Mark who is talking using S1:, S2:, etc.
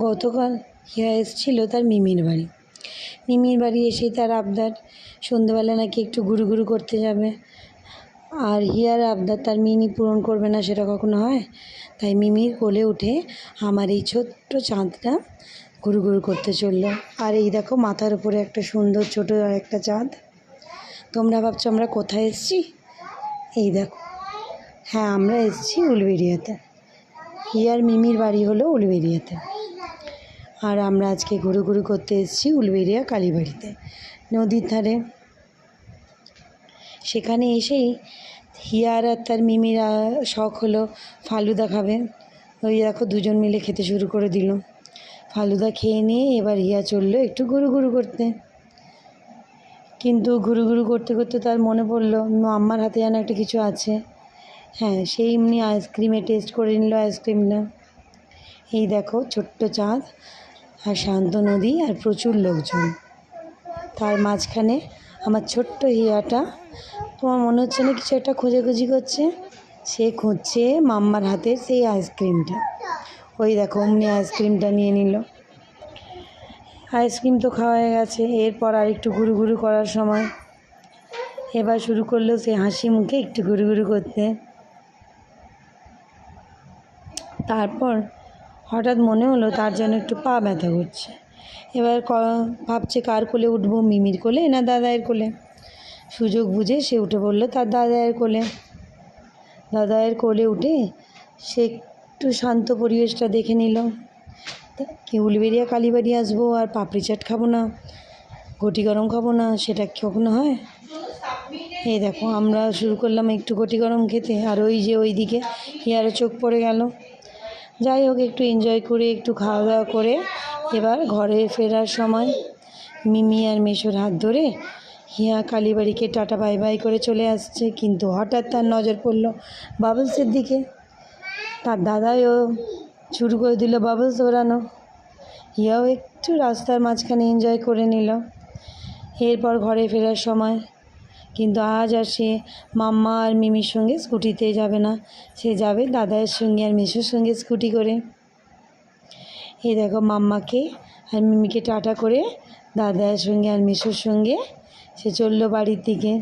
S1: গতকাল হিয়া এসেছিল তার মিমির বাড়ি। মিমির বাড়ি এসেই তার আবদার সন্ধ্যেবেলা নাকি একটু ঘুরু করতে যাবে। আর হিয়ার আবদার তার মিমি পূরণ করবে না, সেটা কখনো হয়? তাই মিমির কোলে উঠে আমার এই ছোট্ট চাঁদটা ঘুরু করতে চললো। আর এই দেখো মাথার উপরে একটা সুন্দর ছোটো আর একটা চাঁদ। তোমরা ভাবছো আমরা কোথায় এসেছি? এই দেখো, হ্যাঁ আমরা এসেছি উলুবেড়িয়াতে। হিয়ার মিমির বাড়ি হলো উলুবেড়িয়াতে, আর আমরা আজকে ঘুরু করতে এসেছি উলুবেড়িয়া কালীবাড়িতে, নদীর ধারে। সেখানে এসেই হিয়ার আর তার মিমির শখ হলো ফালুদা খাবে। ওই দেখো দুজন মিলে খেতে শুরু করে দিল। ফালুদা খেয়ে নিয়ে এবার হিয়া চললো একটু ঘুরু করতে। কিন্তু ঘুরু করতে করতে তার মনে পড়লো আম্মার হাতে যেন একটা কিছু আছে। হ্যাঁ, সেই এমনি আইসক্রিমে টেস্ট করে নিল আইসক্রিমটা। এই দেখো ছোট্ট চাঁদ আর শান্ত নদী আর প্রচুর লোকজন, তার মাঝখানে আমার ছোট্ট হিয়াটা। তোমার মনে হচ্ছে না কিছু একটা খোঁজাখুঁজি করছে? সে খুঁজছে মাম্মার হাতের সেই আইসক্রিমটা। ওই দেখো অমনি আইসক্রিমটা নিয়ে নিল। আইসক্রিম তো খাওয়া হয়ে গেছে। এরপর আর একটু ঘুরু করার সময় এবার শুরু করলো সে হাসি মুখে একটু ঘুরু করতে। তারপর হঠাৎ মনে হলো তার যেন একটু পা ব্যথা করছে। এবার ভাবছে কার কোলে উঠবো, মিমির কোলে না দাদায়ের কোলে। সুযোগ বুঝে সে উঠে পড়লো তার দাদায়ের কোলে। দাদায়ের কোলে উঠে সে একটু শান্ত পরিবেশটা দেখে নিল। কি উলুবেড়িয়া কালীবাড়ি আসবো আর পাপড়ি চাট খাবো না, ঘটি গরম খাবো না, সেটা কখনো হয়? এই দেখো আমরা শুরু করলাম একটু ঘটি গরম খেতে, আর ওই যে ওই দিকে হিয়ারও চোখ পড়ে গেল। যাই হোক, একটু এনজয় করে একটু খাওয়া দাওয়া করে এবার ঘরে ফেরার সময় মিমি আর মেশোর হাত ধরে হিয়া কালীবাড়িকে টাটা বাই বাই করে চলে আসছে। কিন্তু হঠাৎ তার নজর পড়ল বাবলসের দিকে। তার দাদাও শুরু করে দিল বাবলস ওড়ানো। হিয়াও একটু রাস্তার মাঝখানে এনজয় করে নিল। এরপর ঘরে ফেরার সময় কিন্তু আজ আর সে মাম্মা আর মিমির সঙ্গে স্কুটিতে যাবে না, সে যাবে দাদায়ের সঙ্গে আর মেশোর সঙ্গে স্কুটি করে। এই দেখো মাম্মাকে আর মিমিকে টাটা করে দাদায়ের সঙ্গে আর মেশোর সঙ্গে সে চললো বাড়ির দিকে।